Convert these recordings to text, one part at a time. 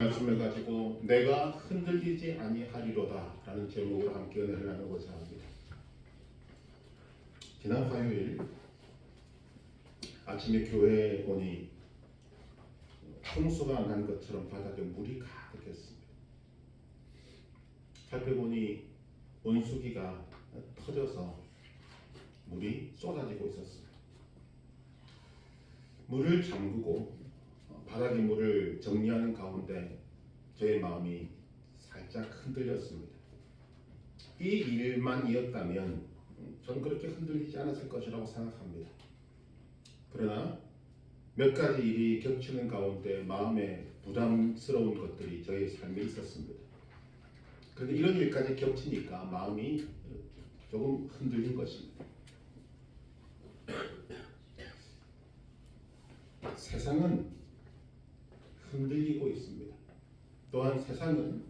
말씀을 가지고 내가 흔들리지 아니하리로다 라는 제목으로 함께 은혜를 나누고자 합니다. 지난 화요일 아침에 교회에 오니 홍수가 난 것처럼 바닥에 물이 가득했습니다. 살펴보니 온수기가 터져서 물이 쏟아지고 있었습니다. 물을 잠그고 바닥의 물을 정리하는 가운데 저의 마음이 살짝 흔들렸습니다. 이 일만이었다면 저는 그렇게 흔들리지 않았을 것이라고 생각합니다. 그러나 몇 가지 일이 겹치는 가운데 마음에 부담스러운 것들이 저의 삶에 있었습니다. 그런데 이런 일까지 겹치니까 마음이 조금 흔들린 것입니다. 세상은 흔들리고 있습니다. 또한 세상은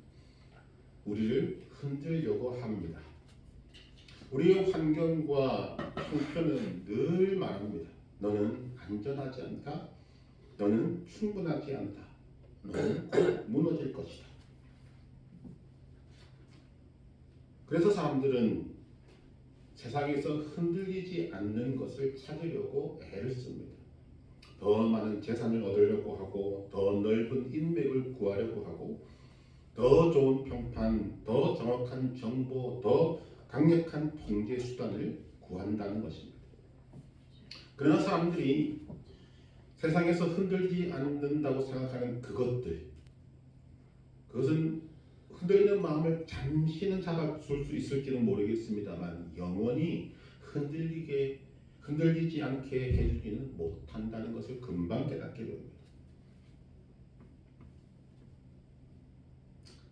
우리를 흔들려고 합니다. 우리의 환경과 형편은 늘 말합니다. 너는 안전하지 않다. 너는 충분하지 않다. 너는 곧 무너질 것이다. 그래서 사람들은 세상에서 흔들리지 않는 것을 찾으려고 애를 씁니다. 더 많은 재산을 얻으려고 하고, 더 넓은 인맥을 구하려고 하고, 더 좋은 평판, 더 정확한 정보, 더 강력한 통제 수단을 구한다는 것입니다. 그러나 사람들이 세상에서 흔들리지 않는다고 생각하는 그것은 흔들리는 마음을 잠시는 잡아줄 수 있을지는 모르겠습니다만 영원히 흔들리지 않게 해주지는 못한다는 것을 금방 깨닫게 됩니다.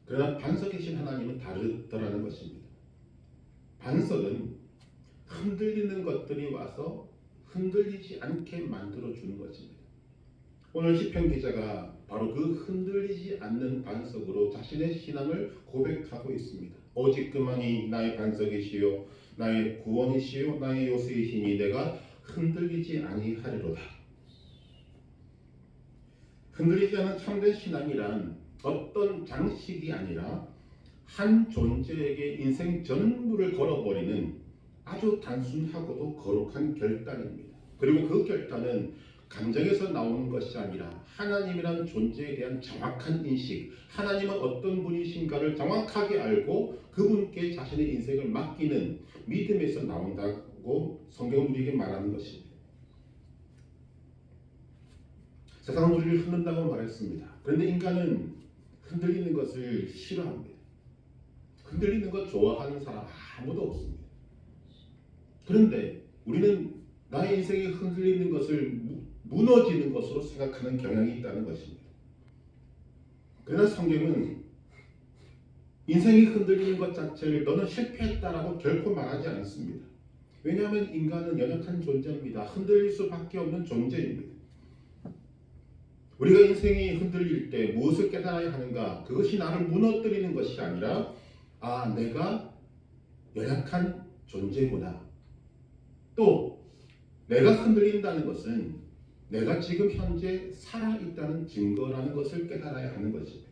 그러나 반석에 계신 하나님은 다르더라는 것입니다. 반석은 흔들리는 것들이 와서 흔들리지 않게 만들어주는 것입니다. 오늘 시편 기자가 바로 그 흔들리지 않는 반석으로 자신의 신앙을 고백하고 있습니다. 오직 그만이 나의 반석이시요 나의 구원이시요 나의 요새이시니 내가 흔들리지 아니하리로다. 흔들리지 않은 참된 신앙이란 어떤 장식이 아니라 한 존재에게 인생 전부를 걸어버리는 아주 단순하고도 거룩한 결단입니다. 그리고 그 결단은 감정에서 나오는 것이 아니라 하나님이라는 존재에 대한 정확한 인식, 하나님은 어떤 분이신가를 정확하게 알고 그분께 자신의 인생을 맡기는 믿음에서 나온다고 성경은 우리에게 말하는 것입니다. 세상은 우리를 흔든다고 말했습니다. 그런데 인간은 흔들리는 것을 싫어합니다. 흔들리는 것 좋아하는 사람 아무도 없습니다. 그런데 우리는 나의 인생이 흔들리는 것을 무너지는 것으로 생각하는 경향이 있다는 것입니다. 그러나 성경은 인생이 흔들리는 것 자체를 너는 실패했다라고 결코 말하지 않습니다. 왜냐하면 인간은 연약한 존재입니다. 흔들릴 수밖에 없는 존재입니다. 우리가 인생이 흔들릴 때 무엇을 깨달아야 하는가? 그것이 나를 무너뜨리는 것이 아니라 내가 연약한 존재구나. 또 내가 흔들린다는 것은 내가 지금 현재 살아있다는 증거라는 것을 깨달아야 하는 것입니다.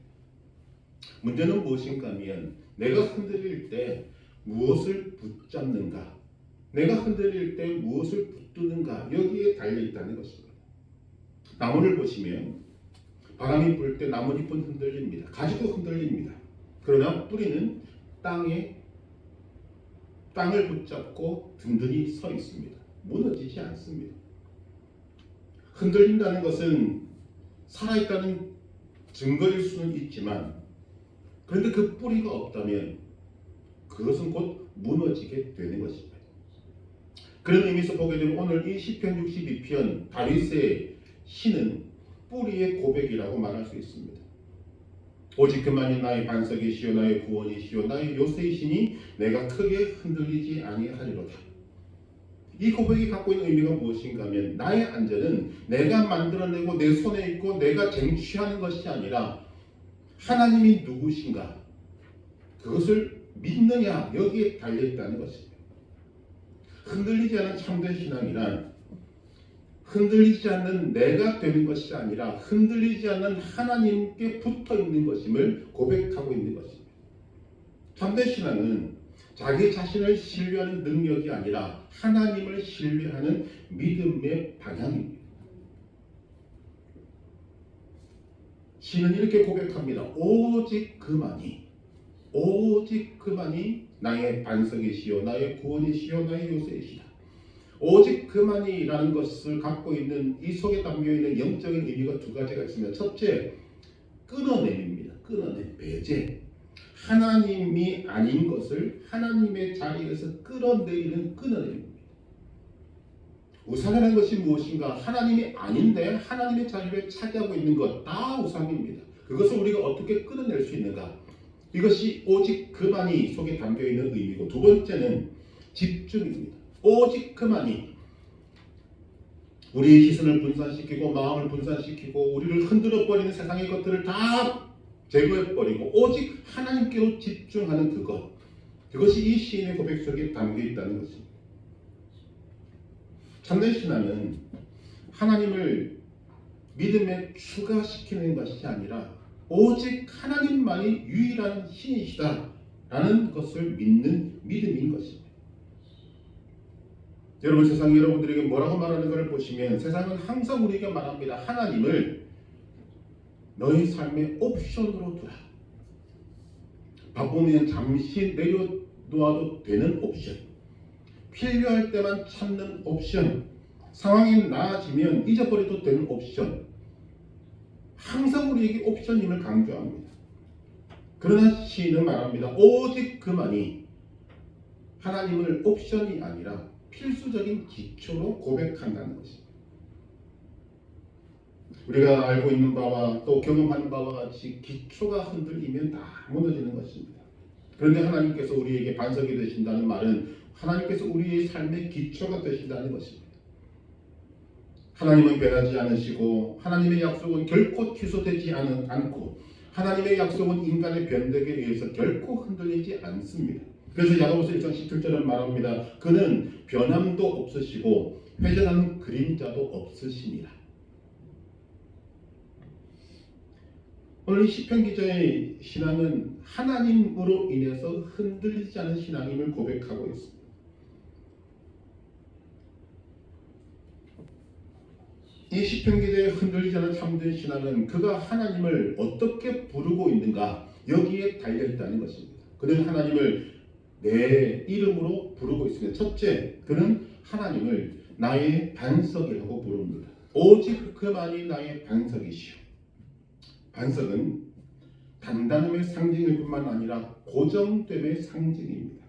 문제는 무엇인가 하면 내가 흔들릴 때 무엇을 붙잡는가? 내가 흔들릴 때 무엇을 붙드는가? 여기에 달려있다는 것입니다. 나무를 보시면 바람이 불 때 나뭇잎은 흔들립니다. 가지도 흔들립니다. 그러나 뿌리는 땅을 붙잡고 든든히 서 있습니다. 무너지지 않습니다. 흔들린다는 것은 살아있다는 증거일 수는 있지만 그런데 그 뿌리가 없다면 그것은 곧 무너지게 되는 것입니다. 그런 의미에서 보게 되면 오늘 이 시편 62편 다윗의 시는 뿌리의 고백이라고 말할 수 있습니다. 오직 그만이 나의 반석이시요 나의 구원이시요 나의 요새이시니 내가 크게 흔들리지 아니하리로다. 이 고백이 갖고 있는 의미가 무엇인가 하면 나의 안전은 내가 만들어내고 내 손에 있고 내가 쟁취하는 것이 아니라 하나님이 누구신가 그것을 믿느냐 여기에 달려있다는 것입니다. 흔들리지 않은 참된 신앙이란 흔들리지 않는 내가 되는 것이 아니라 흔들리지 않는 하나님께 붙어 있는 것임을 고백하고 있는 것입니다. 참된 신앙은 자기 자신을 신뢰하는 능력이 아니라 하나님을 신뢰하는 믿음의 방향입니다. 신은 이렇게 고백합니다. 오직 그만이 나의 반석이시요 나의 구원이시요 나의 요새이시다. 오직 그만이라는 것을 갖고 있는 이 속에 담겨있는 영적인 의미가 두 가지가 있습니다. 첫째, 끊어냄입니다. 끊어냄, 배제. 하나님이 아닌 것을 하나님의 자리에서 끌어내리는 끊어냄입니다. 우상이라는 것이 무엇인가? 하나님이 아닌데 하나님의 자리를 차지하고 있는 것, 다 우상입니다. 그것을 우리가 어떻게 끌어낼 수 있는가? 이것이 오직 그만이 속에 담겨있는 의미고, 두 번째는 집중입니다. 오직 그만이 우리의 시선을 분산시키고 마음을 분산시키고 우리를 흔들어버리는 세상의 것들을 다 제거해버리고 오직 하나님께로 집중하는 그것이 이 시인의 고백 속에 담겨있다는 것입니다. 참된 신앙은 하나님을 믿음에 추가시키는 것이 아니라 오직 하나님만이 유일한 신이시다라는 것을 믿는 믿음인 것입니다. 여러분, 세상이 여러분들에게 뭐라고 말하는 것을 보시면 세상은 항상 우리에게 말합니다. 하나님을 너희 삶의 옵션으로 두라. 바쁘면 잠시 내려놓아도 되는 옵션, 필요할 때만 찾는 옵션, 상황이 나아지면 잊어버려도 되는 옵션, 항상 우리에게 옵션임을 강조합니다. 그러나 시인은 말합니다. 오직 그만이 하나님을 옵션이 아니라 필수적인 기초로 고백한다는 것입니다. 우리가 알고 있는 바와 또 경험하는 바와 같이 기초가 흔들리면 다 무너지는 것입니다. 그런데 하나님께서 우리에게 반석이 되신다는 말은 하나님께서 우리의 삶의 기초가 되신다는 것입니다. 하나님은 변하지 않으시고 하나님의 약속은 결코 취소되지 않고 하나님의 약속은 인간의 변덕에 의해서 결코 흔들리지 않습니다. 그래서 야고보서 1장 17절은 말합니다. 그는 변함도 없으시고 회전하는 그림자도 없으시니라. 오늘 이 시편 기자의 신앙은 하나님으로 인해서 흔들리지 않은 신앙임을 고백하고 있습니다. 이 시편 기자의 흔들리지 않은 참된 신앙은 그가 하나님을 어떻게 부르고 있는가 여기에 달려있다는 것입니다. 그는 하나님을 내 이름으로 부르고 있습니다. 첫째, 그는 하나님을 나의 반석이라고 부릅니다. 오직 그만이 나의 반석이시오. 반석은 단단함의 상징일 뿐만 아니라 고정됨의 상징입니다.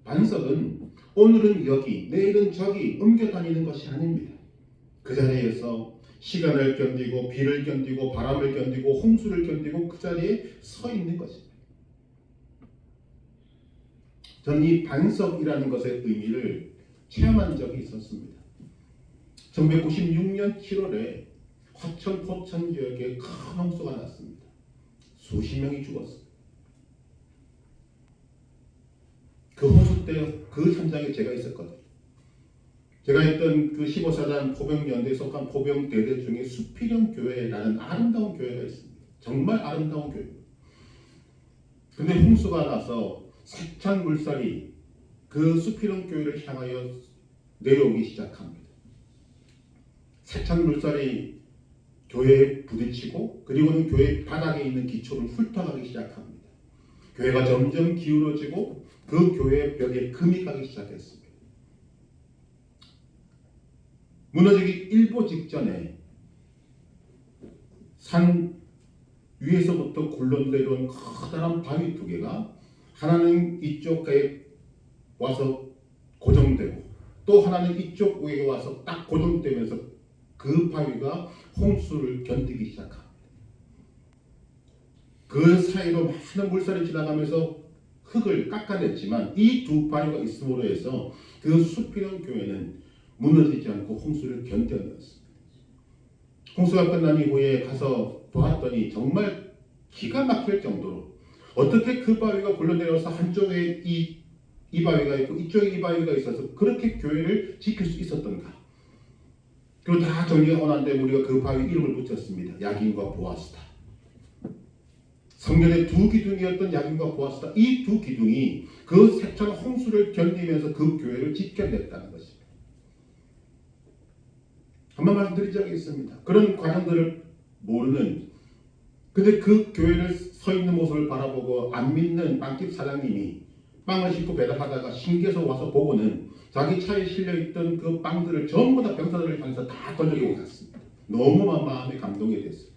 반석은 오늘은 여기, 내일은 저기 옮겨다니는 것이 아닙니다. 그 자리에서 시간을 견디고 비를 견디고 바람을 견디고 홍수를 견디고 그 자리에 서 있는 것입니다. 저는 이 반석이라는 것의 의미를 체험한 적이 있었습니다. 1996년 7월에 화천 포천 지역에 큰 홍수가 났습니다. 수십 명이 죽었습니다. 그 홍수 때 그 현장에 제가 있었거든요. 제가 했던 그 15사단 포병연대에 속한 포병대대 중에 수필형 교회라는 아름다운 교회가 있습니다. 정말 아름다운 교회. 근데 홍수가 나서 세찬 물살이 그 수필형 교회를 향하여 내려오기 시작합니다. 세찬 물살이 교회에 부딪히고 그리고는 교회 바닥에 있는 기초를 훑어가기 시작합니다. 교회가 점점 기울어지고 그 교회의 벽에 금이 가기 시작했습니다. 무너지기 일보 직전에 산 위에서부터 굴러내려온 커다란 바위 두 개가 하나는 이쪽에 와서 고정되고 또 하나는 이쪽 위에 와서 딱 고정되면서 그 바위가 홍수를 견디기 시작합니다. 그 사이로 많은 물살이 지나가면서 흙을 깎아냈지만 이 두 바위가 있음으로 해서 그 수필형 교회는 무너지지 않고 홍수를 견뎌냈습니다. 홍수가 끝난 이후에 가서 보았더니 정말 기가 막힐 정도로 어떻게 그 바위가 굴러내려서 한쪽에 이 바위가 있고 이쪽에 이 바위가 있어서 그렇게 교회를 지킬 수 있었던가. 그리고 다 정리하고 난 다음에 우리가 그 바위에 이름을 붙였습니다. 야긴과 보아스다. 성전의 두 기둥이었던 야긴과 보아스다. 이 두 기둥이 그 세천 홍수를 견디면서 그 교회를 지켜냈다는 것입니다. 한번 말씀드리지 않겠습니다. 그런 과정들을 모르는, 근데 그 교회를 서 있는 모습을 바라보고 안 믿는 빵집 사장님이 빵을 싣고 배달하다가 신기해서 와서 보고는 자기 차에 실려있던 그 빵들을 전부 다 병사들을 향해서 다 던져주고 갔습니다. 너무 마음에 감동이 됐어요.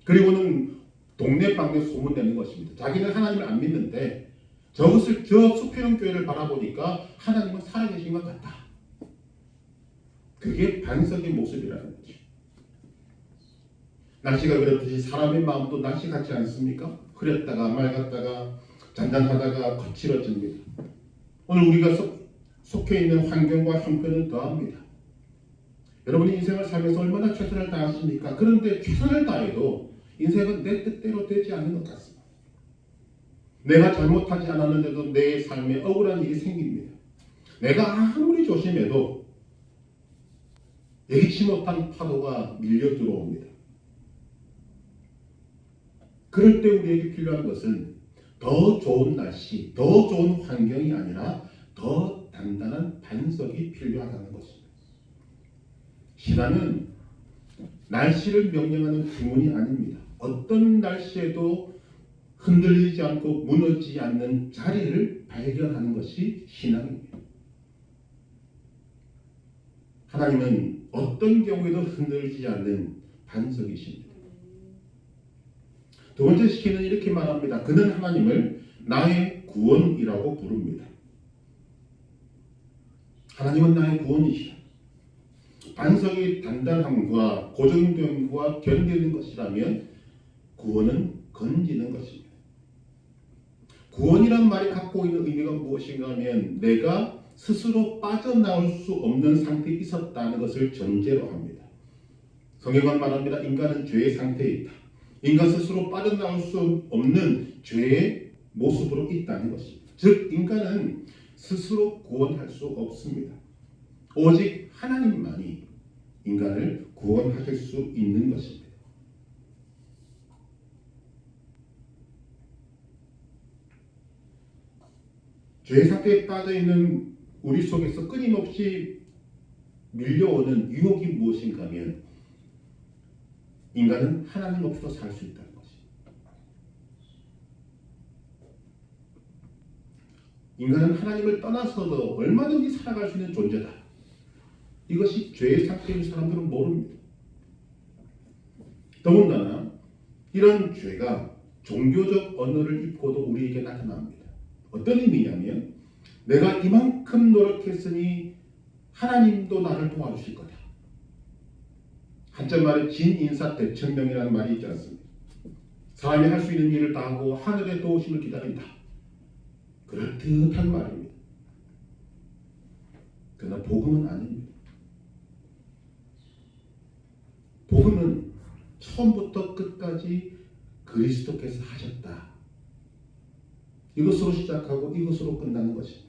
그리고는 동네 방에 소문내는 것입니다. 자기는 하나님을 안 믿는데 저 수평 교회를 바라보니까 하나님은 살아계신 것 같다. 그게 반석의 모습이라는 거죠. 날씨가 그렇듯이 사람의 마음도 날씨 같지 않습니까? 흐렸다가 맑았다가 잔잔하다가 거칠어집니다. 오늘 우리가 속해 있는 환경과 형편은 더합니다. 여러분이 인생을 살면서 얼마나 최선을 다하십니까? 그런데 최선을 다해도 인생은 내 뜻대로 되지 않는 것 같습니다. 내가 잘못하지 않았는데도 내 삶에 억울한 일이 생깁니다. 내가 아무리 조심해도 예기치 못한 파도가 밀려 들어옵니다. 그럴 때 우리에게 필요한 것은 더 좋은 날씨, 더 좋은 환경이 아니라 더 단단한 반석이 필요하다는 것입니다. 신앙은 날씨를 명령하는 주문이 아닙니다. 어떤 날씨에도 흔들리지 않고 무너지지 않는 자리를 발견하는 것이 신앙입니다. 하나님은 어떤 경우에도 흔들리지 않는 반석이십니다. 두 번째 시기는 이렇게 말합니다. 그는 하나님을 나의 구원이라고 부릅니다. 하나님은 나의 구원이시다. 반석이 단단함과 고정됨과 견디는 것이라면 구원은 건지는 것입니다. 구원이란 말이 갖고 있는 의미가 무엇인가 하면 내가 스스로 빠져나올 수 없는 상태에 있었다는 것을 전제로 합니다. 성경은 말합니다. 인간은 죄의 상태에 있다. 인간 스스로 빠져나올 수 없는 죄의 모습으로 있다는 것입니다. 즉 인간은 스스로 구원할 수 없습니다. 오직 하나님만이 인간을 구원하실 수 있는 것입니다. 죄의 상태에 빠져있는 우리 속에서 끊임없이 밀려오는 유혹이 무엇인가 하면 인간은 하나님 없이도 살 수 있다는 것입니다. 인간은 하나님을 떠나서도 얼마든지 살아갈 수 있는 존재다. 이것이 죄의 상태인 사람들은 모릅니다. 더군다나 이런 죄가 종교적 언어를 입고도 우리에게 나타납니다. 어떤 의미냐면 내가 이만큼 노력했으니 하나님도 나를 도와주실 거다. 한자 말에 진인사대천명이라는 말이 있지 않습니까? 사람이 할 수 있는 일을 다 하고 하늘의 도우심을 기다린다. 그럴듯한 말입니다. 그러나 복음은 아닙니다. 복음은 처음부터 끝까지 그리스도께서 하셨다. 이것으로 시작하고 이것으로 끝나는 것입니다.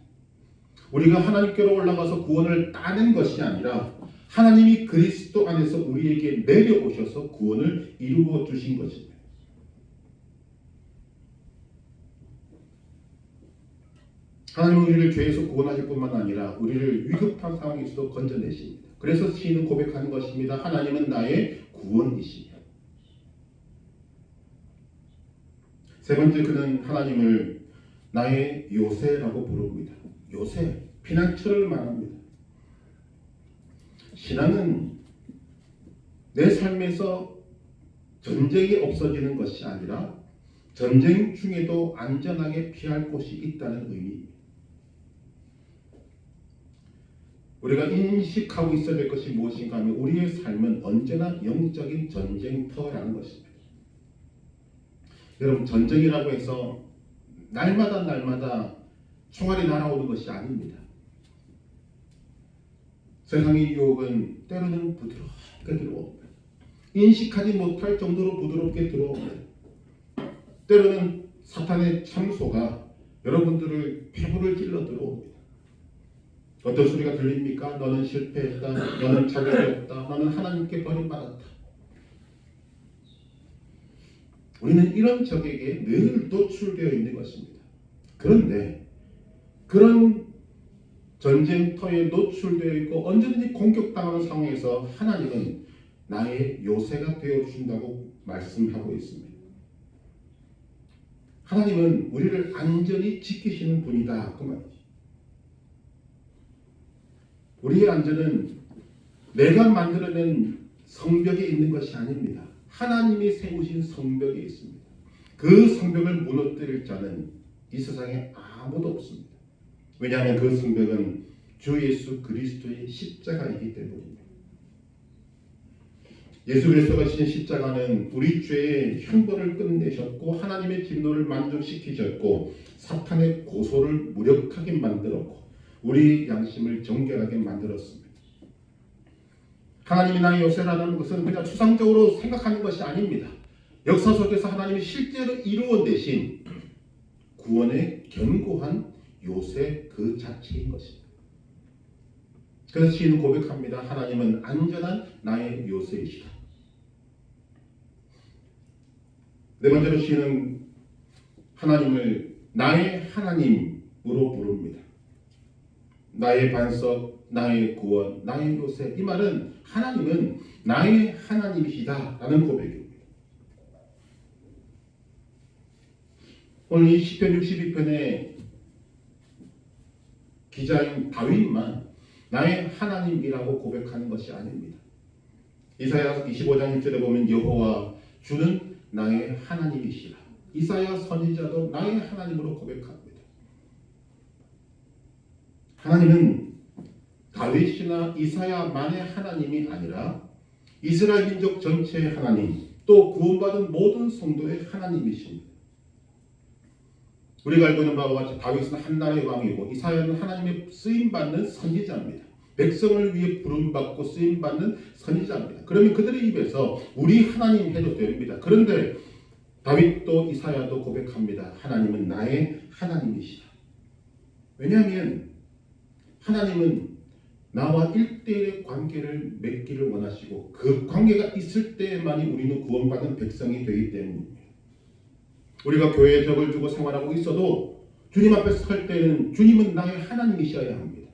우리가 하나님께로 올라가서 구원을 따낸 것이 아니라 하나님이 그리스도 안에서 우리에게 내려오셔서 구원을 이루어 주신 것입니다. 하나님은 우리를 죄에서 구원하실 뿐만 아니라 우리를 위급한 상황에서도 건져내십니다. 그래서 시인은 고백하는 것입니다. 하나님은 나의 구원이시며. 세 번째, 그는 하나님을 나의 요새라고 부릅니다. 요새, 피난처를 말합니다. 신앙은 내 삶에서 전쟁이 없어지는 것이 아니라 전쟁 중에도 안전하게 피할 곳이 있다는 의미입니다. 우리가 인식하고 있어야 될 것이 무엇인가 하면 우리의 삶은 언제나 영적인 전쟁터라는 것입니다. 여러분, 전쟁이라고 해서 날마다 총알이 날아오는 것이 아닙니다. 세상의 유혹은 때로는 부드럽게 들어옵니다. 인식하지 못할 정도로 부드럽게 들어옵니다. 때로는 사탄의 참소가 여러분들을 폐부를 찔러 들어옵니다. 어떤 소리가 들립니까? 너는 실패했다. 너는 자격이 없다. 너는 하나님께 버림받았다. 우리는 이런 적에게 늘 노출되어 있는 것입니다. 그런데 그런 전쟁터에 노출되어 있고 언제든지 공격당하는 상황에서 하나님은 나의 요새가 되어주신다고 말씀하고 있습니다. 하나님은 우리를 안전히 지키시는 분이다. 그 말이죠. 우리의 안전은 내가 만들어낸 성벽에 있는 것이 아닙니다. 하나님이 세우신 성벽에 있습니다. 그 성벽을 무너뜨릴 자는 이 세상에 아무도 없습니다. 왜냐하면 그 성벽은 주 예수 그리스도의 십자가이기 때문입니다. 예수 그리스도가 지신 십자가는 우리 죄의 형벌을 끝내셨고 하나님의 진노를 만족시키셨고 사탄의 고소를 무력하게 만들었고 우리 양심을 정결하게 만들었습니다. 하나님이 나의 요새라는 것은 그냥 추상적으로 생각하는 것이 아닙니다. 역사 속에서 하나님이 실제로 이루어내신 구원의 견고한 요새 그 자체인 것입니다. 그래서 시인은 고백합니다. 하나님은 안전한 나의 요새이시다. 네 번째로 시인은 하나님을 나의 하나님으로 부릅니다. 나의 반석, 나의 구원, 나의 요새. 이 말은 하나님은 나의 하나님이시다라는 고백입니다. 오늘 이 시편 62편의 기자인 다윗만 나의 하나님이라고 고백하는 것이 아닙니다. 이사야 25장 1절에 보면 여호와 주는 나의 하나님이시라. 이사야 선지자도 나의 하나님으로 고백합니다. 하나님은 다윗이나 이사야만의 하나님이 아니라 이스라엘 민족 전체의 하나님, 또 구원받은 모든 성도의 하나님이십니다. 우리가 알고 있는 바와 같이 다윗은 한 나라의 왕이고 이사야는 하나님의 쓰임받는 선지자입니다. 백성을 위해 부름받고 쓰임받는 선지자입니다. 그러면 그들의 입에서 우리 하나님 해도 됩니다. 그런데 다윗도 이사야도 고백합니다. 하나님은 나의 하나님이시다. 왜냐하면 하나님은 나와 1대1의 관계를 맺기를 원하시고 그 관계가 있을 때만이 우리는 구원받는 백성이 되기 때문입니다. 우리가 교회에 적을 주고 생활하고 있어도 주님 앞에 설 때는 주님은 나의 하나님이셔야 합니다.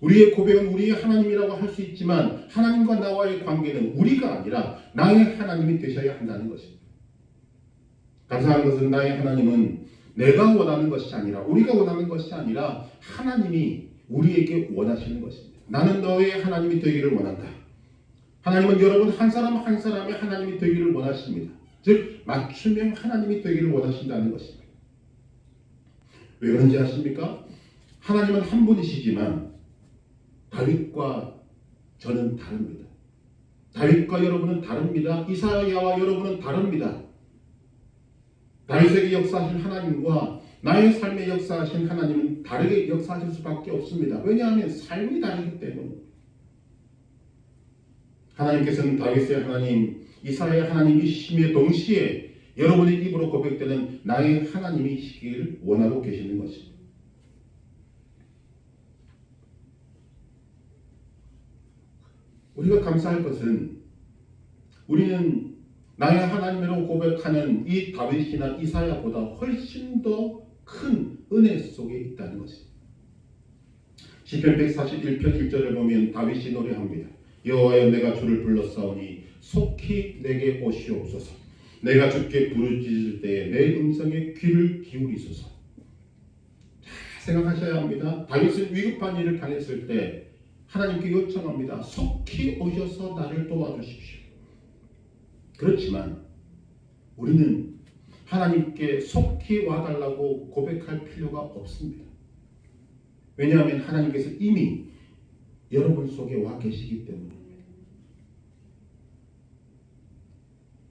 우리의 고백은 우리의 하나님이라고 할 수 있지만 하나님과 나와의 관계는 우리가 아니라 나의 하나님이 되셔야 한다는 것입니다. 감사한 것은 나의 하나님은 내가 원하는 것이 아니라 우리가 원하는 것이 아니라 하나님이 우리에게 원하시는 것입니다. 나는 너의 하나님이 되기를 원한다. 하나님은 여러분 한 사람 한 사람의 하나님이 되기를 원하십니다. 즉 맞춤형 하나님이 되기를 원하신다는 것입니다. 왜 그런지 아십니까? 하나님은 한 분이시지만 다윗과 저는 다릅니다. 다윗과 여러분은 다릅니다. 이사야와 여러분은 다릅니다. 다윗에게 역사하신 하나님과 나의 삶에 역사하신 하나님은 다르게 역사하실 수밖에 없습니다. 왜냐하면 삶이 다르기 때문입니다. 하나님께서는 다윗의 하나님, 이사야의 하나님이시며 동시에 여러분의 입으로 고백되는 나의 하나님이시길 원하고 계시는 것입니다. 우리가 감사할 것은 우리는 나의 하나님으로 고백하는 이 다윗이나 이사야보다 훨씬 더 큰 은혜 속에 있다는 것입니다. 시편 141편 1절을 보면 다윗이 노래합니다. 여호와여 내가 주를 불렀사오니 속히 내게 오시옵소서. 내가 주께 부르짖을 때에 내 음성에 귀를 기울이소서. 생각하셔야 합니다. 다윗은 위급한 일을 당했을 때 하나님께 요청합니다. 속히 오셔서 나를 도와주십시오. 그렇지만 우리는 하나님께 속히 와달라고 고백할 필요가 없습니다. 왜냐하면 하나님께서 이미 여러분 속에 와 계시기 때문입니다.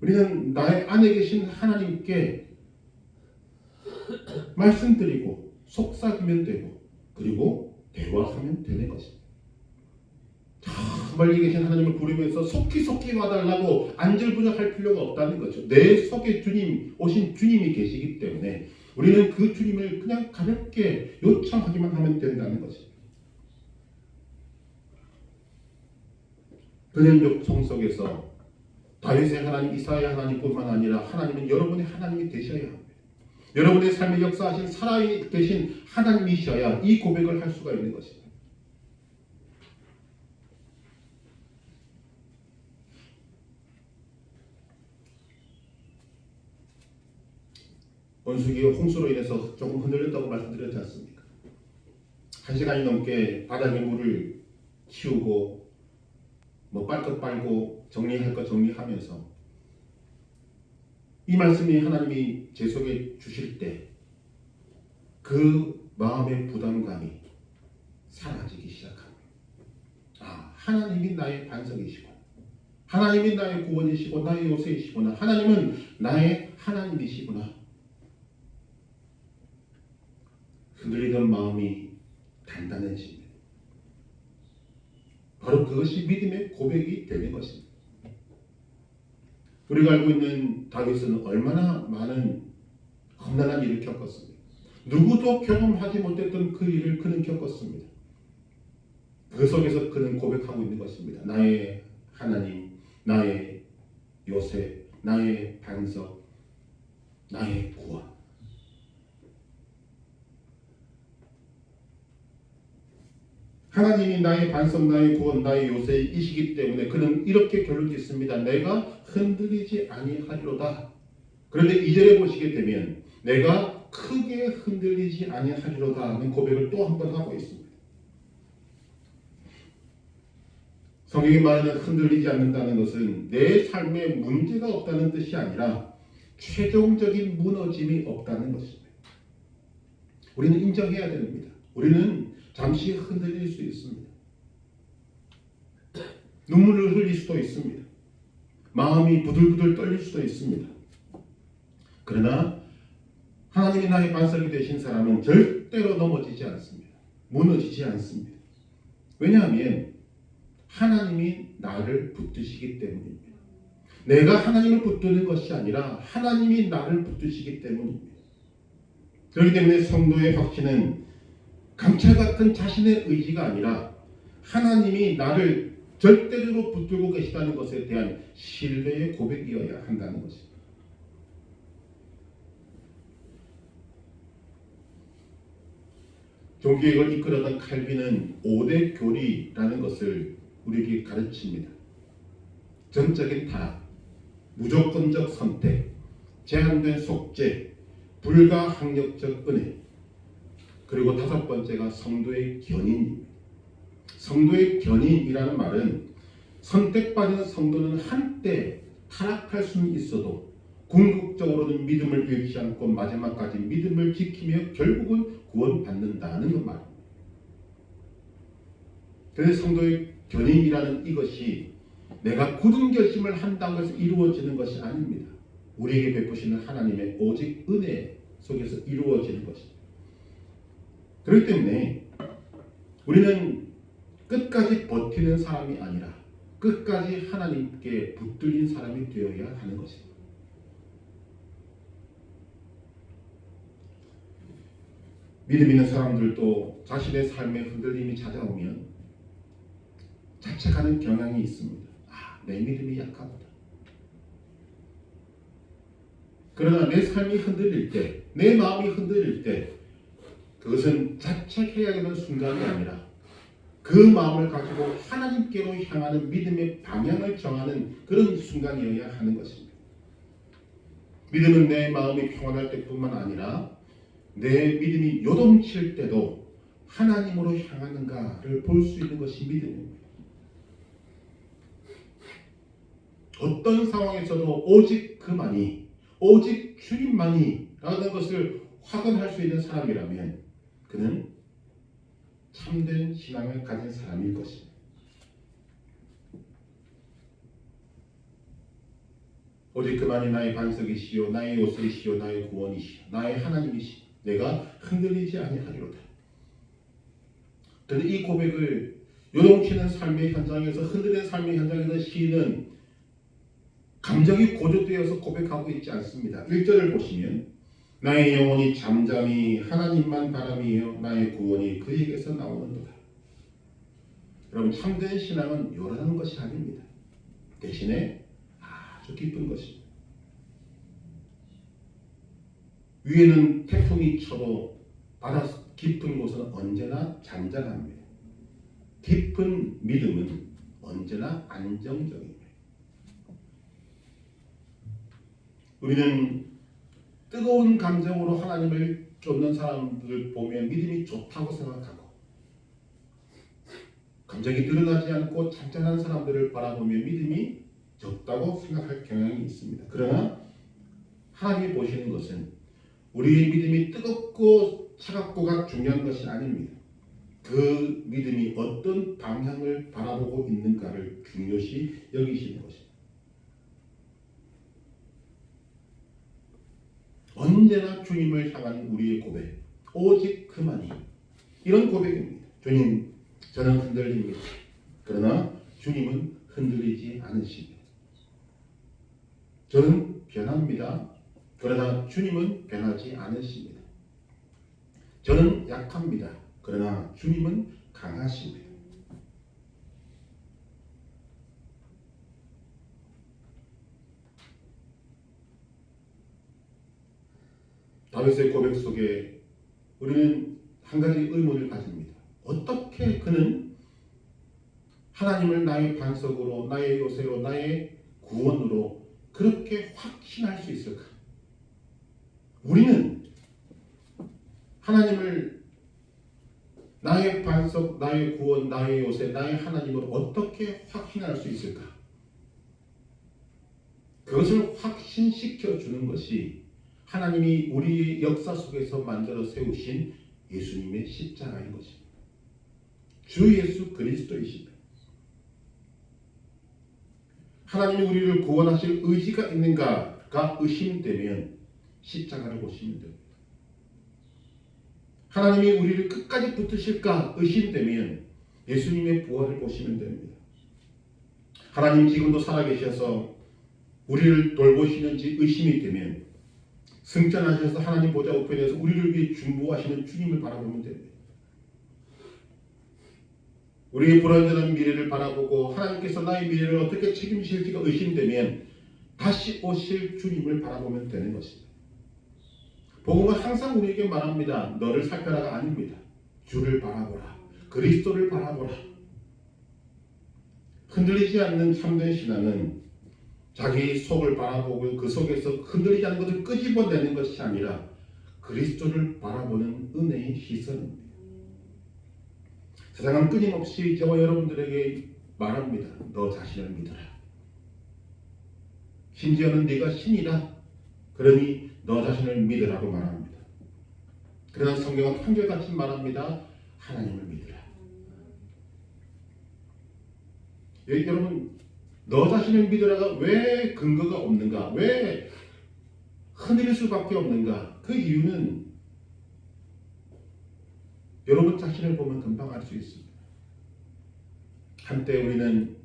우리는 나의 안에 계신 하나님께 말씀드리고 속삭이면 되고 그리고 대화하면 되는 것입니다. 멀리 계신 하나님을 부르면서 속히 와달라고 안절부절할 필요가 없다는 거죠. 내 속에 주님 오신 주님이 계시기 때문에 우리는 그 주님을 그냥 가볍게 요청하기만 하면 된다는 것입니다. 근현족 성 속에서 다윗의 하나님, 이사야의 하나님뿐만 아니라 하나님은 여러분의 하나님이 되셔야 합니다. 여러분의 삶의 역사하신 살아계신 하나님이셔야 이 고백을 할 수가 있는 것입니다. 원수기가 홍수로 인해서 조금 흔들렸다고 말씀드렸지 않습니까? 1시간이 넘게 바닥에 물을 치우고 빨 것 빨고 정리할 것 정리하면서 이 말씀이 하나님이 제 속에 주실 때 그 마음의 부담감이 사라지기 시작합니다. 하나님이 나의 반석이시고 하나님이 나의 구원이시고 나의 요새이시구나. 하나님은 나의 하나님이시구나. 흔들리던 마음이 단단해집니다. 바로 그것이 믿음의 고백이 되는 것입니다. 우리가 알고 있는 다윗은 얼마나 많은 험난한 일을 겪었습니다. 누구도 경험하지 못했던 그 일을 그는 겪었습니다. 그 속에서 그는 고백하고 있는 것입니다. 나의 하나님, 나의 요새, 나의 반석, 나의 구원. 하나님이 나의 반석, 나의 구원, 나의 요새이시기 때문에 그는 이렇게 결론 짓습니다. 내가 흔들리지 아니하리로다. 그런데 2절에 보시게 되면 내가 크게 흔들리지 아니하리로다 하는 고백을 또 한 번 하고 있습니다. 성경이 말하는 흔들리지 않는다는 것은 내 삶에 문제가 없다는 뜻이 아니라 최종적인 무너짐이 없다는 것입니다. 우리는 인정해야 됩니다. 우리는 잠시 흔들릴 수 있습니다. 눈물을 흘릴 수도 있습니다. 마음이 부들부들 떨릴 수도 있습니다. 그러나 하나님이 나의 반석이 되신 사람은 절대로 넘어지지 않습니다. 무너지지 않습니다. 왜냐하면 하나님이 나를 붙드시기 때문입니다. 내가 하나님을 붙드는 것이 아니라 하나님이 나를 붙드시기 때문입니다. 그렇기 때문에 성도의 확신은 강철 같은 자신의 의지가 아니라 하나님이 나를 절대적으로 붙들고 계시다는 것에 대한 신뢰의 고백이어야 한다는 것입니다. 종교개혁을 이끌어간 칼빈은 5대 교리라는 것을 우리에게 가르칩니다. 전적인 타락, 무조건적 선택, 제한된 속죄, 불가항력적 은혜, 그리고 5번째가 성도의 견인입니다. 성도의 견인이라는 말은 선택받은 성도는 한때 타락할 수는 있어도 궁극적으로는 믿음을 잃지 않고 마지막까지 믿음을 지키며 결국은 구원받는다는 그 말입니다. 그래서 성도의 견인이라는 이것이 내가 굳은 결심을 한다고 해서 이루어지는 것이 아닙니다. 우리에게 베푸시는 하나님의 오직 은혜 속에서 이루어지는 것입니다. 그렇기 때문에 우리는 끝까지 버티는 사람이 아니라 끝까지 하나님께 붙들린 사람이 되어야 하는 것입니다. 믿음 있는 사람들도 자신의 삶에 흔들림이 찾아오면 자책하는 경향이 있습니다. 내 믿음이 약하구나. 그러나 내 삶이 흔들릴 때, 내 마음이 흔들릴 때 그것은 자책해야 되는 순간이 아니라 그 마음을 가지고 하나님께로 향하는 믿음의 방향을 정하는 그런 순간이어야 하는 것입니다. 믿음은 내 마음이 평안할 때뿐만 아니라 내 믿음이 요동칠 때도 하나님으로 향하는가를 볼 수 있는 것이 믿음입니다. 어떤 상황에서도 오직 그만이, 오직 주님만이 라는 것을 확언할 수 있는 사람이라면 그는 참된 신앙을 가진 사람일 것입니다. 오직 그만이 나의 반석이시요 나의 요새이시요 나의 구원이시요 나의 하나님이시요 내가 흔들리지 아니하리로다. 그런데 이 고백을 요동치는 삶의 현장에서, 흔들리는 삶의 현장에서 시인은 감정이 고조되어서 고백하고 있지 않습니다. 1절을 보시면 나의 영혼이 잠잠히 하나님만 바람이요 나의 구원이 그에게서 나오는도다. 여러분 참된 신앙은 요란한 것이 아닙니다. 대신에 아주 깊은 것입니다. 위에는 태풍이 쳐도 바다 깊은 곳은 언제나 잔잔합니다. 깊은 믿음은 언제나 안정적입니다. 우리는 뜨거운 감정으로 하나님을 쫓는 사람들을 보면 믿음이 좋다고 생각하고, 감정이 드러나지 않고 잔잔한 사람들을 바라보면 믿음이 적다고 생각할 경향이 있습니다. 그러나 하나님이 보시는 것은 우리의 믿음이 뜨겁고 차갑고가 중요한 것이 아닙니다. 그 믿음이 어떤 방향을 바라보고 있는가를 중요시 여기시는 것입니다. 언제나 주님을 향한 우리의 고백, 오직 그만이, 이런 고백입니다. 주님, 저는 흔들립니다. 그러나 주님은 흔들리지 않으십니다. 저는 변합니다. 그러나 주님은 변하지 않으십니다. 저는 약합니다. 그러나 주님은 강하십니다. 다윗의 고백 속에 우리는 한 가지 의문을 가집니다. 어떻게 그는 하나님을 나의 반석으로, 나의 요새로, 나의 구원으로 그렇게 확신할 수 있을까? 우리는 하나님을 나의 반석, 나의 구원, 나의 요새, 나의 하나님을 어떻게 확신할 수 있을까? 그것을 확신시켜 주는 것이 하나님이 우리의 역사 속에서 만들어 세우신 예수님의 십자가인 것입니다. 주 예수 그리스도이십니다. 하나님이 우리를 구원하실 의지가 있는가가 의심되면 십자가를 보시면 됩니다. 하나님이 우리를 끝까지 붙으실까 의심되면 예수님의 부활을 보시면 됩니다. 하나님 지금도 살아계셔서 우리를 돌보시는지 의심이 되면 승천하셔서 하나님 보좌 우편에서 우리를 위해 중보하시는 주님을 바라보면 됩니다. 우리의 불완전한 미래를 바라보고 하나님께서 나의 미래를 어떻게 책임지실지가 의심되면 다시 오실 주님을 바라보면 되는 것입니다. 복음은 항상 우리에게 말합니다. 너를 살펴라가 아닙니다. 주를 바라보라. 그리스도를 바라보라. 흔들리지 않는 참된 신앙은 자기 속을 바라보고 그 속에서 흔들리지 않는 것을 끄집어내는 것이 아니라 그리스도를 바라보는 은혜의 시선입니다. 세상은 끊임없이 저와 여러분들에게 말합니다. 너 자신을 믿어라. 심지어는 네가 신이라. 그러니 너 자신을 믿으라고 말합니다. 그러나 성경은 한결같이 말합니다. 하나님을 믿으라. 여러분, 너 자신을 믿으라가 왜 근거가 없는가? 왜 흔들릴 수밖에 없는가? 그 이유는 여러분 자신을 보면 금방 알 수 있습니다. 한때 우리는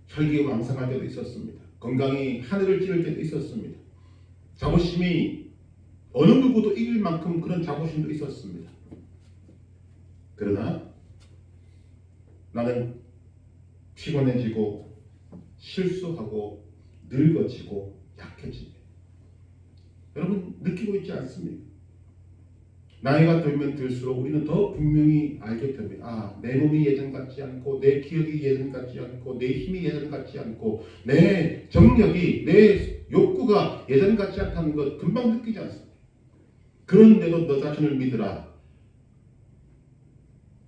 혈기가 왕성할 때도 있었습니다. 건강이 하늘을 찌를 때도 있었습니다. 자부심이 어느 누구도 이길 만큼 그런 자부심도 있었습니다. 그러나 나는 피곤해지고 실수하고 늙어지고 약해집니다. 여러분 느끼고 있지 않습니까? 나이가 들면 들수록 우리는 더 분명히 알게 됩니다. 내 몸이 예전 같지 않고 내 기억이 예전 같지 않고 내 힘이 예전 같지 않고 내 정력이 내 욕구가 예전 같지 않다는 것 금방 느끼지 않습니까? 그런데도 너 자신을 믿으라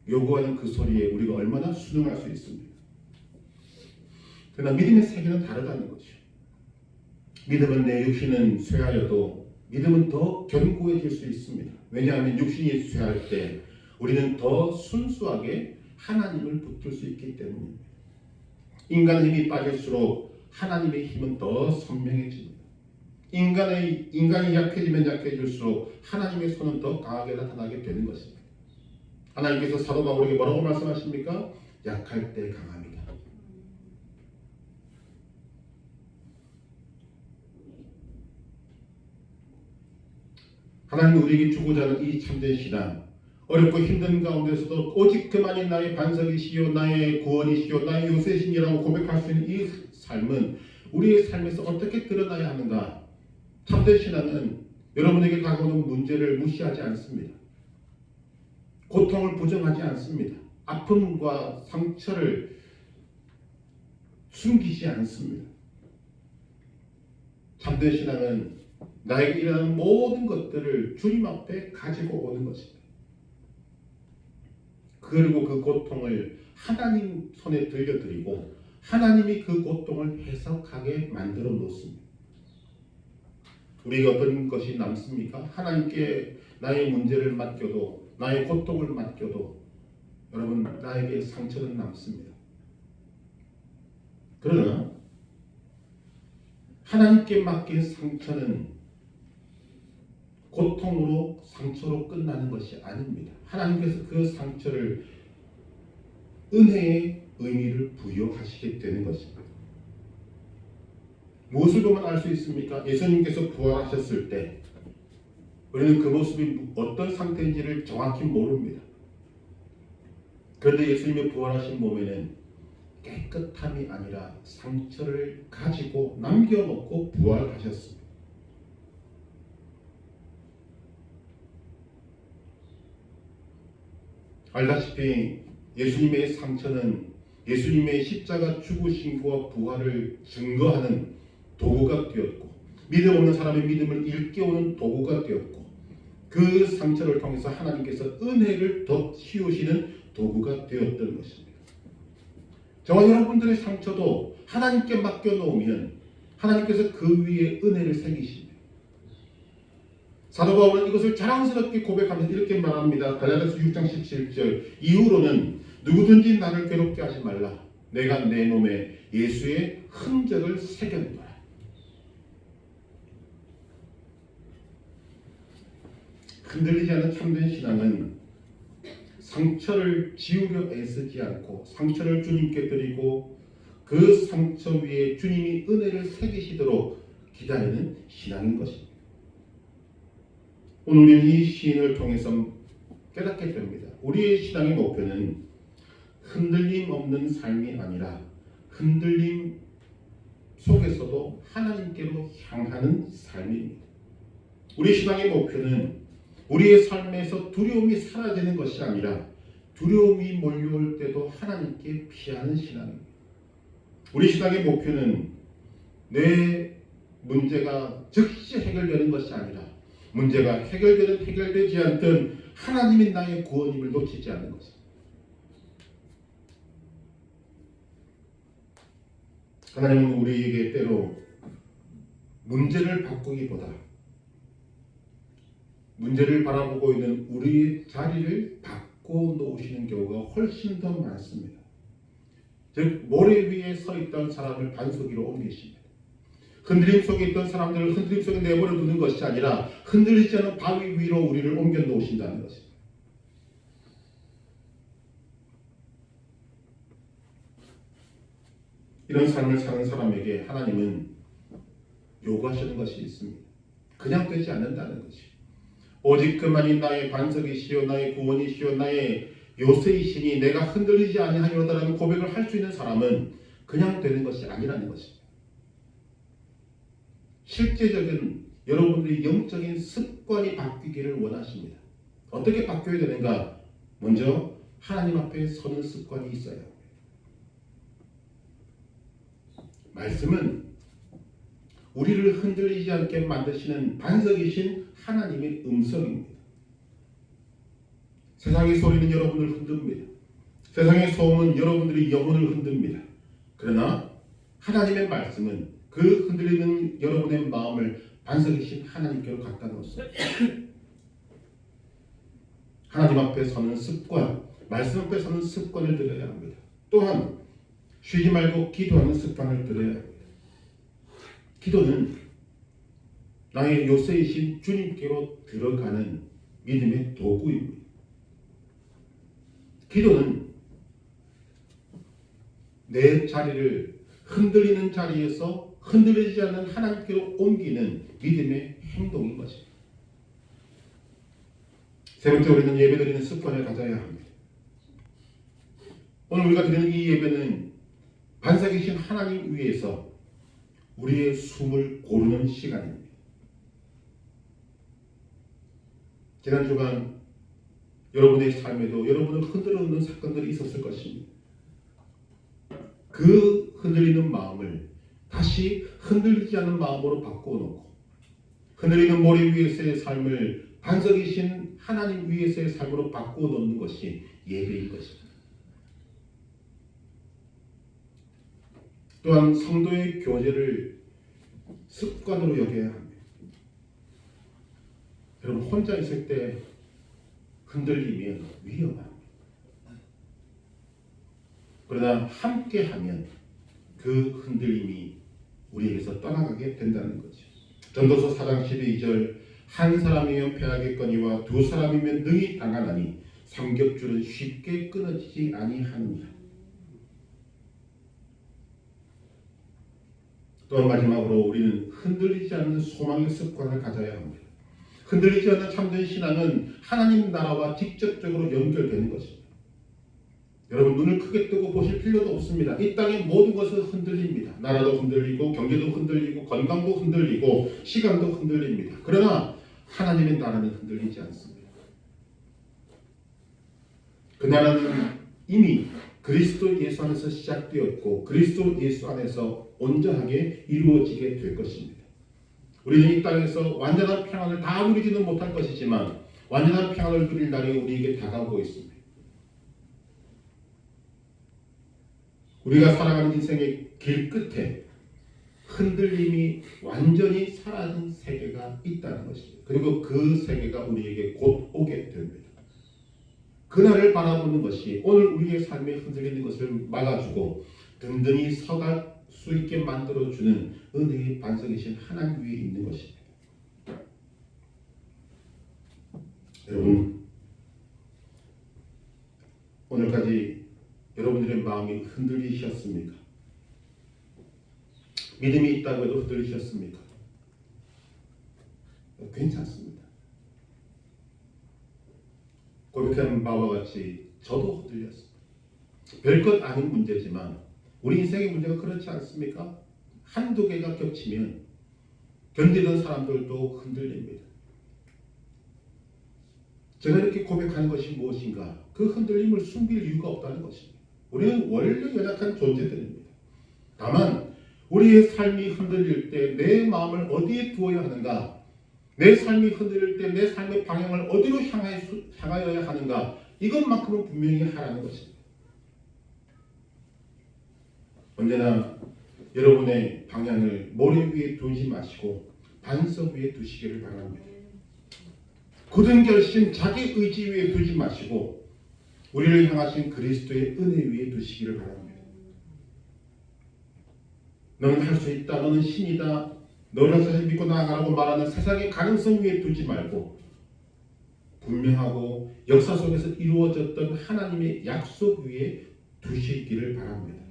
요구하는 그 소리에 우리가 얼마나 순응할 수 있습니까? 그러나 믿음의 세계는 다르다는 거죠. 믿음은 내 육신은 쇠하여도 믿음은 더 견고해질 수 있습니다. 왜냐하면 육신이 쇠할 때 우리는 더 순수하게 하나님을 붙들 수 있기 때문입니다. 인간의 힘이 빠질수록 하나님의 힘은 더 선명해집니다. 인간이 약해지면 약해질수록 하나님의 손은 더 강하게 나타나게 되는 것입니다. 하나님께서 사도 바울에게 뭐라고 말씀하십니까? 약할 때 강합니다. 하나님이 우리에게 주고자 하는 이 참된 신앙, 어렵고 힘든 가운데서도 오직 그만이 나의 반석이시요 나의 구원이시요 나의 요새신이라고 고백할 수 있는 이 삶은 우리의 삶에서 어떻게 드러나야 하는가? 참된 신앙은 여러분에게 다가오는 문제를 무시하지 않습니다. 고통을 부정하지 않습니다. 아픔과 상처를 숨기지 않습니다. 참된 신앙은 나에게 일어나는 모든 것들을 주님 앞에 가지고 오는 것입니다. 그리고 그 고통을 하나님 손에 들려드리고 하나님이 그 고통을 해석하게 만들어 놓습니다. 우리가 어떤 것이 남습니까? 하나님께 나의 문제를 맡겨도 나의 고통을 맡겨도 여러분 나에게 상처는 남습니다. 그러나 하나님께 맡긴 상처는 고통으로 상처로 끝나는 것이 아닙니다. 하나님께서 그 상처를 은혜의 의미를 부여하시게 되는 것입니다. 무엇을 보면 알 수 있습니까? 예수님께서 부활하셨을 때 우리는 그 모습이 어떤 상태인지를 정확히 모릅니다. 그런데 예수님의 부활하신 몸에는 깨끗함이 아니라 상처를 가지고 남겨놓고 부활하셨습니다. 알다시피 예수님의 상처는 예수님의 십자가 죽으심과 부활을 증거하는 도구가 되었고 믿음 없는 사람의 믿음을 일깨우는 도구가 되었고 그 상처를 통해서 하나님께서 은혜를 더 키우시는 도구가 되었던 것입니다. 저와 여러분들의 상처도 하나님께 맡겨놓으면 하나님께서 그 위에 은혜를 새기십니다. 사도 바울은 이것을 자랑스럽게 고백하면서 이렇게 말합니다. 갈라디아서 6장 17절 이후로는 누구든지 나를 괴롭게 하지 말라. 내가 내 몸에 예수의 흔적을 새겼노라. 흔들리지 않은 참된 신앙은 상처를 지우려 애쓰지 않고 상처를 주님께 드리고 그 상처 위에 주님이 은혜를 새기시도록 기다리는 신앙인 것입니다. 오늘 우리는 이 시인을 통해서 깨닫게 됩니다. 우리의 신앙의 목표는 흔들림 없는 삶이 아니라 흔들림 속에서도 하나님께로 향하는 삶입니다. 우리 신앙의 목표는 우리의 삶에서 두려움이 사라지는 것이 아니라 두려움이 몰려올 때도 하나님께 피하는 신앙입니다. 우리 신앙의 목표는 내 문제가 즉시 해결되는 것이 아니라 문제가 해결되든 해결되지 않든 하나님이 나의 구원임을 놓치지 않는 것입니다. 하나님은 우리에게 때로 문제를 바꾸기보다 문제를 바라보고 있는 우리의 자리를 바꿔놓으시는 경우가 훨씬 더 많습니다. 즉 모래 위에 서 있던 사람을 반석 위로 옮기십니다. 흔들림 속에 있던 사람들을 흔들림 속에 내버려 두는 것이 아니라 흔들리지 않은 바위 위로 우리를 옮겨 놓으신다는 것입니다. 이런 삶을 사는 사람에게 하나님은 요구하시는 것이 있습니다. 그냥 되지 않는다는 것이. 오직 그만이 나의 반석이시요 나의 구원이시요 나의 요새이시니 내가 흔들리지 아니하리로다라는 고백을 할 수 있는 사람은 그냥 되는 것이 아니라는 것입니다. 실제적인 여러분들의 영적인 습관이 바뀌기를 원하십니다. 어떻게 바뀌어야 되는가? 먼저 하나님 앞에 서는 습관이 있어야 합니다. 말씀은 우리를 흔들리지 않게 만드시는 반석이신 하나님의 음성입니다. 세상의 소리는 여러분을 흔듭니다. 세상의 소음은 여러분들의 영혼을 흔듭니다. 그러나 하나님의 말씀은 그 흔들리는 여러분의 마음을 반석이신 하나님께로 갖다 놓습니다. 하나님 앞에 서는 습관, 말씀 앞에 서는 습관을 들여야 합니다. 또한 쉬지 말고 기도하는 습관을 들여야 합니다. 기도는 나의 요새이신 주님께로 들어가는 믿음의 도구입니다. 기도는 내 자리를 흔들리는 자리에서 흔들리지 않는 하나님께로 옮기는 믿음의 행동인 것입니다. 세 번째, 우리는 예배드리는 습관을 가져야 합니다. 오늘 우리가 드리는 이 예배는 반석이신 하나님 위에서 우리의 숨을 고르는 시간입니다. 지난 주간 여러분의 삶에도 여러분을 흔들어 놓는 사건들이 있었을 것입니다. 그 흔들리는 마음을 다시 흔들리지 않는 마음으로 바꿔놓고 흔들리는 모래 위에서의 삶을 반석이신 하나님 위에서의 삶으로 바꿔놓는 것이 예배인 것입니다. 또한 성도의 교제를 습관으로 여겨야 합니다. 여러분, 혼자 있을 때 흔들리면 위험합니다. 그러나 함께하면 그 흔들림이 우리에게서 떠나가게 된다는 거죠. 전도서 4장 12절, 한 사람이면 편하겠거니와 두 사람이면 능히 당하나니 삼겹줄은 쉽게 끊어지지 아니하느니라. 또한 마지막으로 우리는 흔들리지 않는 소망의 습관을 가져야 합니다. 흔들리지 않는 참된 신앙은 하나님 나라와 직접적으로 연결되는 것입니다. 여러분, 눈을 크게 뜨고 보실 필요도 없습니다. 이 땅의 모든 것은 흔들립니다. 나라도 흔들리고 경제도 흔들리고 건강도 흔들리고 시간도 흔들립니다. 그러나 하나님의 나라는 흔들리지 않습니다. 그 나라는 이미 그리스도 예수 안에서 시작되었고 그리스도 예수 안에서 온전하게 이루어지게 될 것입니다. 우리는 이 땅에서 완전한 평안을 다 누리지는 못할 것이지만 완전한 평안을 누릴 날이 우리에게 다가오고 있습니다. 우리가 살아가는 인생의 길 끝에 흔들림이 완전히 사라진 세계가 있다는 것입니다. 그리고 그 세계가 우리에게 곧 오게 됩니다. 그날을 바라보는 것이 오늘 우리의 삶에 흔들리는 것을 막아주고 든든히 서갈 수 있게 만들어주는 은혜의 반석이신 하나님 위에 있는 것입니다. 여러분, 오늘까지 여러분들의 마음이 흔들리셨습니까? 믿음이 있다고 해도 흔들리셨습니까? 괜찮습니다. 고백한 바와 같이 저도 흔들렸습니다. 별것 아닌 문제지만 우리 인생의 문제가 그렇지 않습니까? 한두 개가 겹치면 견디던 사람들도 흔들립니다. 제가 이렇게 고백하는 것이 무엇인가? 그 흔들림을 숨길 이유가 없다는 것입니다. 우리는 원래 연약한 존재들입니다. 다만 우리의 삶이 흔들릴 때 내 마음을 어디에 두어야 하는가? 내 삶이 흔들릴 때 내 삶의 방향을 어디로 향하여야 하는가? 이것만큼은 분명히 하라는 것입니다. 언제나 여러분의 방향을 모래 위에 두지 마시고 반석 위에 두시기를 바랍니다. 굳은 결심, 자기 의지 위에 두지 마시고 우리를 향하신 그리스도의 은혜 위에 두시기를 바랍니다. 너는 할 수 있다, 너는 신이다, 너를 사실 믿고 나아가라고 말하는 세상의 가능성 위에 두지 말고 분명하고 역사 속에서 이루어졌던 하나님의 약속 위에 두시기를 바랍니다.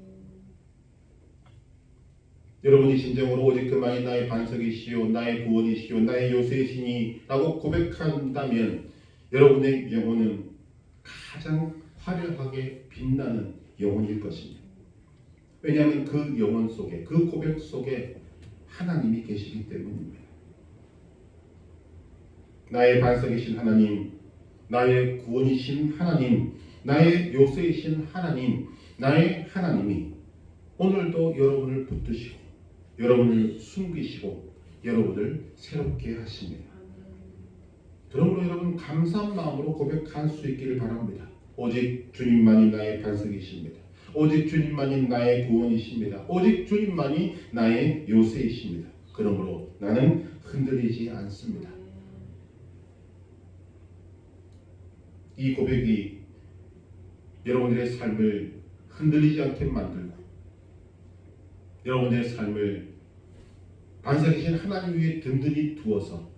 여러분이 진정으로 오직 그만이 나의 반석이시요 나의 구원이시요 나의 요새이시니 라고 고백한다면 여러분의 영혼은 가장 화려하게 빛나는 영혼일 것입니다. 왜냐하면 그 영혼 속에, 그 고백 속에 하나님이 계시기 때문입니다. 나의 반석이신 하나님, 나의 구원이신 하나님, 나의 요새이신 하나님, 나의 하나님이 오늘도 여러분을 붙드시고 여러분을 숨기시고 여러분을 새롭게 하십니다. 그러므로 여러분 감사한 마음으로 고백할 수 있기를 바랍니다. 오직 주님만이 나의 반석이십니다. 오직 주님만이 나의 구원이십니다. 오직 주님만이 나의 요새이십니다. 그러므로 나는 흔들리지 않습니다. 이 고백이 여러분들의 삶을 흔들리지 않게 만들고 여러분의 삶을 반석이신 하나님 위에 든든히 두어서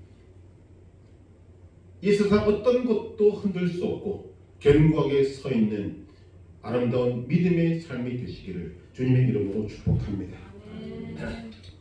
이 세상 어떤 것도 흔들 수 없고 견고하게 서 있는 아름다운 믿음의 삶이 되시기를 주님의 이름으로 축복합니다.